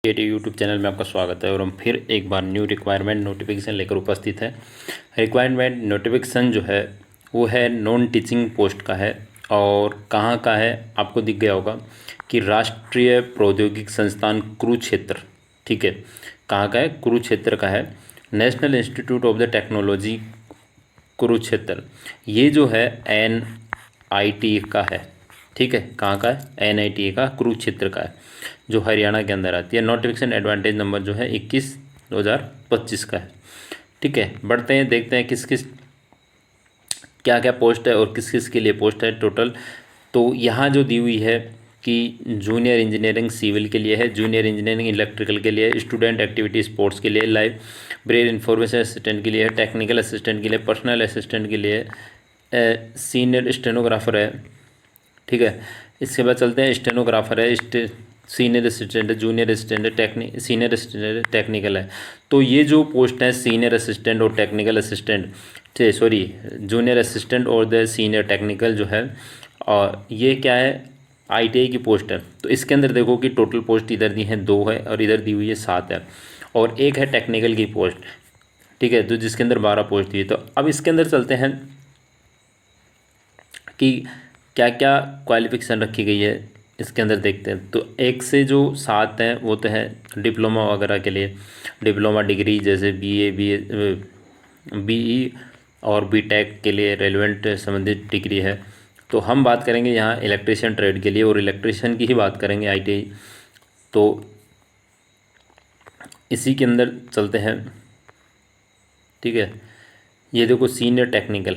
YouTube channel में आपका स्वागत है और हम फिर एक बार न्यू रिक्वायरमेंट नोटिफिकेशन लेकर उपस्थित है। रिक्वायरमेंट नोटिफिकेशन जो है वो है नॉन टीचिंग पोस्ट का है और कहाँ का है आपको दिख गया होगा कि राष्ट्रीय प्रौद्योगिक संस्थान कुरुक्षेत्र। ठीक है, कहाँ का है? कुरुक्षेत्र का है। National institute of the technology Kurukshetra, ये जो है NIT का है। ठीक है, कहाँ का है? NIT का कुरुक्षेत्र का है, जो हरियाणा के अंदर आती है। नोटिफिकेशन एडवांटेज नंबर जो है 21/2025 का है। ठीक है, बढ़ते हैं, देखते हैं किस किस क्या क्या पोस्ट है और किस किस के लिए पोस्ट है टोटल। तो यहाँ जो दी हुई है कि जूनियर इंजीनियरिंग सिविल के लिए है, जूनियर इंजीनियरिंग इलेक्ट्रिकल के लिए, स्टूडेंट एक्टिविटी स्पोर्ट्स के लिए, लाइब्रेरी इंफॉर्मेशन असिस्टेंट के लिए, टेक्निकल असिस्टेंट के लिए, पर्सनल असिस्टेंट के लिए, सीनियर स्टेनोग्राफर है। ठीक है, इसके बाद चलते हैं, स्टेनोग्राफर है, सीनियर असिस्टेंट है, जूनियर असिस्टेंट है, सीनियर असिस्टेंट टेक्निकल है। तो ये जो पोस्ट है सीनियर असिस्टेंट और technical assistant, sorry junior assistant और द सीनियर टेक्निकल जो है, और ये क्या है? ITI की पोस्ट है। तो इसके अंदर देखो कि टोटल पोस्ट इधर दी है 2 है और इधर दी हुई है 7 है, और एक है टेक्निकल की पोस्ट। ठीक है, तो जिसके अंदर 12 पोस्ट दी है। तो अब इसके अंदर चलते हैं कि क्या क्या क्वालिफिकेशन रखी गई है, इसके अंदर देखते हैं। तो 1 से जो 7 हैं वो तो है डिप्लोमा वगैरह के लिए, डिप्लोमा डिग्री जैसे BE और BTech के लिए रेलेवेंट संबंधित डिग्री है। तो हम बात करेंगे यहाँ इलेक्ट्रिशियन ट्रेड के लिए, और इलेक्ट्रिशियन की ही बात करेंगे ITI। तो इसी के अंदर चलते हैं। ठीक है, ये देखो सीनियर टेक्निकल,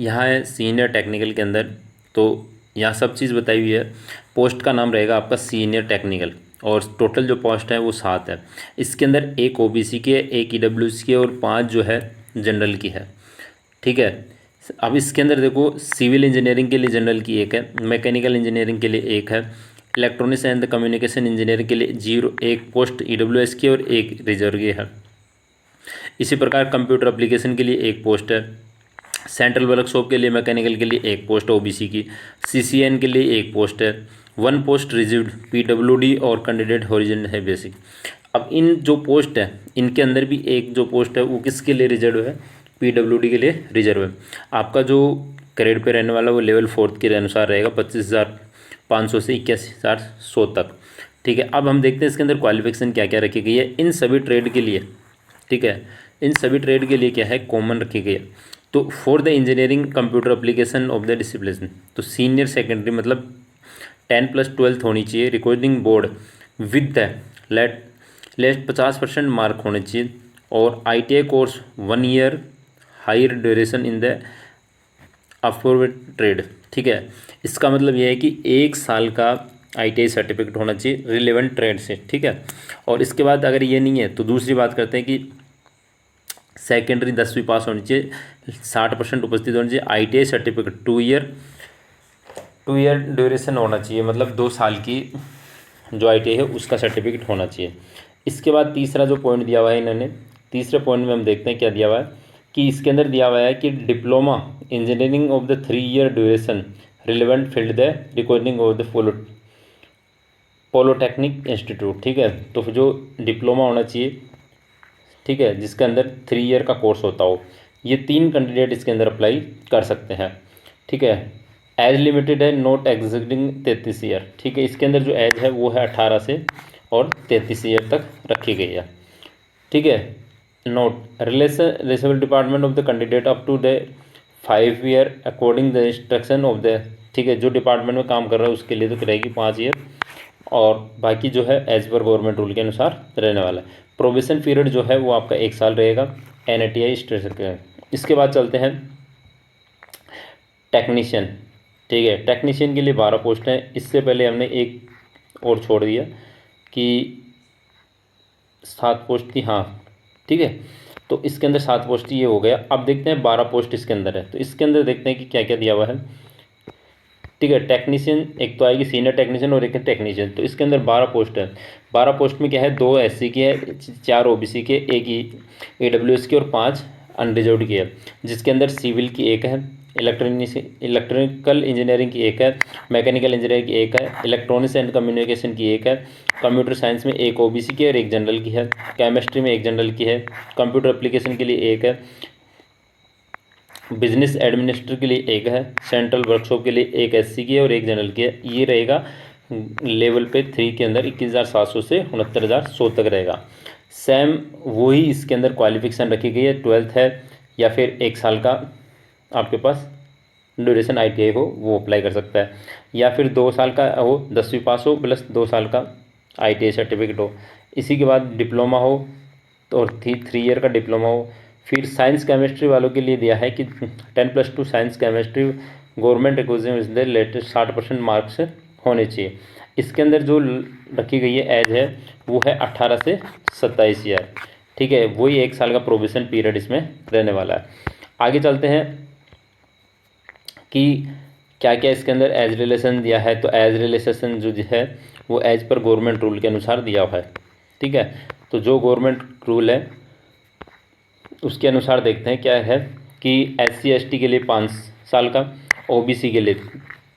यहाँ है सीनियर टेक्निकल के अंदर। तो यहाँ सब चीज़ बताई हुई है। पोस्ट का नाम रहेगा आपका सीनियर टेक्निकल, और टोटल जो पोस्ट है वो 7 है। इसके अंदर एक OBC की है, एक EWC की, और 5 जो है जनरल की है। ठीक है, अब इसके अंदर देखो सिविल इंजीनियरिंग के लिए जनरल की एक है, मैकेनिकल इंजीनियरिंग के लिए एक है, इलेक्ट्रॉनिक्स एंड कम्युनिकेशन इंजीनियरिंग के लिए 1 पोस्ट EWS की और 1 रिजर्व की है। इसी प्रकार कंप्यूटर एप्लीकेशन के लिए 1 पोस्ट है, सेंट्रल वर्कशॉप के लिए मैकेनिकल के लिए 1 पोस्ट OBC की, CCN के लिए 1 पोस्ट है, 1 पोस्ट रिजर्व्ड PWD और कैंडिडेट हॉरिजॉन्टल है बेसिक। अब इन जो पोस्ट है इनके अंदर भी एक जो पोस्ट है वो किसके लिए रिजर्व है? PWD के लिए रिजर्व है। आपका जो ग्रेड पे रहने वाला वो लेवल 4 के अनुसार रहेगा, 25,500 से 81,100 तक। ठीक है, अब हम देखते हैं इसके अंदर क्वालिफिकेशन क्या क्या रखी गई है इन सभी ट्रेड के लिए। ठीक है, इन सभी ट्रेड के लिए क्या है? कॉमन रखी गई है। तो for the engineering computer application of the discipline, तो सीनियर सेकेंडरी मतलब 10+12 होनी चाहिए, recording board with the late 50% mark होने चाहिए, और ITI course 1 year higher duration in the afford trade. ठीक है, इसका मतलब यह है कि 1 साल का ITI सर्टिफिकेट होना चाहिए रिलेवेंट ट्रेड से। ठीक है, और इसके बाद अगर ये नहीं है तो दूसरी बात करते हैं कि सेकेंडरी 10वीं पास होनी चाहिए, 60% उपस्थित होनी चाहिए, ITI सर्टिफिकेट 2 ईयर ड्यूरेशन होना चाहिए, मतलब 2 साल की जो ITI है उसका सर्टिफिकेट होना चाहिए। इसके बाद तीसरा जो पॉइंट दिया हुआ है इन्होंने, तीसरे पॉइंट में हम देखते हैं क्या दिया हुआ है कि इसके अंदर दिया हुआ है कि diploma engineering of the 3 year duration relevant field the recording of the polytechnic institute. ठीक है, तो जो डिप्लोमा होना चाहिए, ठीक है, जिसके अंदर 3 ईयर का कोर्स होता हो, ये 3 कैंडिडेट इसके अंदर अप्लाई कर सकते हैं। ठीक है, एज लिमिटेड है, नॉट एग्जिस्टिंग 33 ईयर। ठीक है, इसके अंदर जो एज है वो है 18 से और 33 ईयर तक रखी गई है। ठीक है, note relation department of the candidate up to the 5 year according the instruction of the. ठीक है, जो डिपार्टमेंट में काम कर रहा है उसके लिए तो रहेगी 5 ईयर, और बाकी जो है एज पर गवर्नमेंट रूल के अनुसार रहने वाला है। प्रोबेशन पीरियड जो है वो आपका 1 साल रहेगा NITI स्ट्रेसर के। इसके बाद चलते हैं टेक्नीशियन। ठीक है, टेक्नीशियन के लिए 12 पोस्ट हैं। इससे पहले हमने एक और छोड़ दिया कि 7 पोस्ट थी, हाँ ठीक है, तो इसके अंदर 7 पोस्ट ये हो गया। अब देखते हैं 12 पोस्ट इसके अंदर है, तो इसके अंदर देखते हैं कि क्या क्या दिया हुआ है। ठीक है, टेक्नीशियन एक तो आएगी सीनियर टेक्नीशियन और एक है टेक्नीशियन। तो इसके अंदर 12 पोस्ट है। 12 पोस्ट में क्या है? 2 SC की है, 4 OBC के, 1 EWS की और 5 अनरिजर्व्ड की है, जिसके अंदर सिविल की 1 है, इलेक्ट्रिकल इंजीनियरिंग की एक है, मैकेनिकल इंजीनियरिंग की एक है, इलेक्ट्रॉनिक्स एंड कम्युनिकेशन की एक है, कंप्यूटर साइंस में एक ओबीसी की है और एक जनरल की है, केमिस्ट्री में एक जनरल की है, कंप्यूटर एप्लीकेशन के लिए एक है, बिजनेस एडमिनिस्ट्रेटर के लिए एक है, सेंट्रल वर्कशॉप के लिए एक एससी की है और एक जनरल की है। ये रहेगा लेवल पे 3 के अंदर 21,700 से 69,100 तक रहेगा। सेम वही इसके अंदर क्वालिफिकेशन रखी गई है, 12th है या फिर 1 साल का आपके पास ड्यूरेशन ITI हो वो अप्लाई कर सकता है, या फिर 2 साल का हो, 10वीं पास हो प्लस 2 साल का ITI सर्टिफिकेट हो। इसी के बाद डिप्लोमा हो तो और 3 ईयर का डिप्लोमा हो। फिर साइंस केमिस्ट्री वालों के लिए दिया है कि 10+2 साइंस केमिस्ट्री गवर्नमेंट रिक्वेजमेंट में लेटेस्ट 60% मार्क्स होने चाहिए। इसके अंदर जो रखी गई है एज है वो है 18 से 27 ईयर। ठीक है, वही 1 साल का प्रोबेशन पीरियड इसमें रहने वाला है। आगे चलते हैं कि क्या क्या इसके अंदर एज रिलेशन दिया है। तो एज रिलेशन जो है वो एज पर गवर्नमेंट रूल के अनुसार दिया हुआ है। ठीक है, तो जो गवर्नमेंट रूल है उसके अनुसार देखते हैं क्या है कि SC ST के लिए 5 साल का, OBC के लिए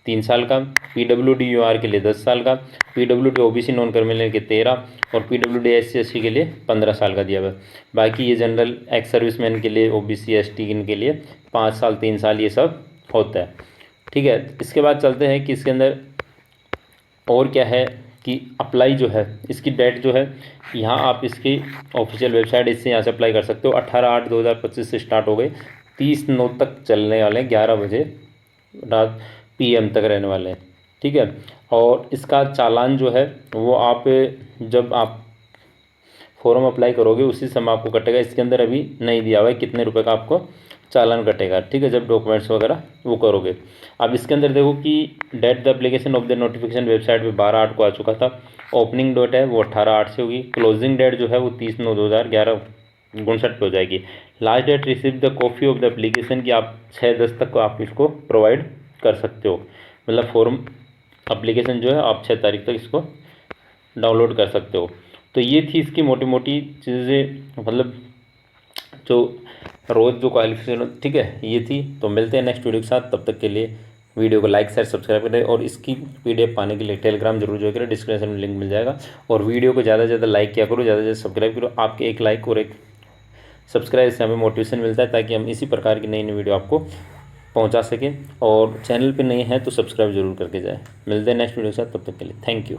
3 साल का, PWD UR के लिए 10 साल का, PWD OBC नॉन क्रिमिनल के 13 और PWD SC ST के लिए 15 साल का दिया हुआ है। बाकी ये जनरल एक्स सर्विसमैन के लिए OBC ST इनके लिए 5 साल 3 साल ये सब होता है। ठीक है, इसके बाद चलते हैं कि इसके अंदर और क्या है कि अप्लाई जो है इसकी डेट जो है यहाँ आप इसकी ऑफिशियल वेबसाइट इससे यहाँ से अप्लाई कर सकते हो। 18/8/2025 से स्टार्ट हो गए, 30/9 तक चलने वाले हैं, 11 बजे रात PM तक रहने वाले हैं। ठीक है, और इसका चालान जो है वो आप जब आप फॉर्म अप्लाई करोगे उसी समय आपको कटेगा। इसके अंदर अभी नहीं दिया हुआ है कितने रुपए का आपको चालान कटेगा। ठीक है, जब डॉक्यूमेंट्स वगैरह वो करोगे। अब इसके अंदर देखो कि date the application of the notification website पे 12/8 को आ चुका था। ओपनिंग डेट है वो 18/8 से होगी। क्लोजिंग डेट जो है वो 30/9/2011 59 पे हो जाएगी। Last date receive the copy of the application की आप 6/10 तक को आप इसको प्रोवाइड कर सकते हो। मतलब फॉर्म एप्लीकेशन जो है आप 6 तारीख तक इसको डाउनलोड कर सकते हो। तो ये थी इसकी मोटी मोटी चीज़ें, मतलब जो रोज़ जो क्वालिफिकेशन। ठीक है, ये थी। तो मिलते हैं नेक्स्ट वीडियो के साथ, तब तक के लिए वीडियो को लाइक शेयर सब्सक्राइब करें और इसकी PDF पाने के लिए टेलीग्राम जरूर ज्वाइन करें, डिस्क्रिप्शन में लिंक मिल जाएगा। और वीडियो को ज़्यादा से ज़्यादा लाइक किया करो, ज़्यादा से ज़्यादा सब्सक्राइब करो। आपके एक लाइक और एक सब्सक्राइब से हमें मोटिवेशन मिलता है ताकि हम इसी प्रकार की नई नई वीडियो आपको पहुंचा सकें। और चैनल पे नए हैं तो सब्सक्राइब जरूर करके जाए। मिलते हैं नेक्स्ट वीडियो के साथ, तब तक के लिए थैंक यू।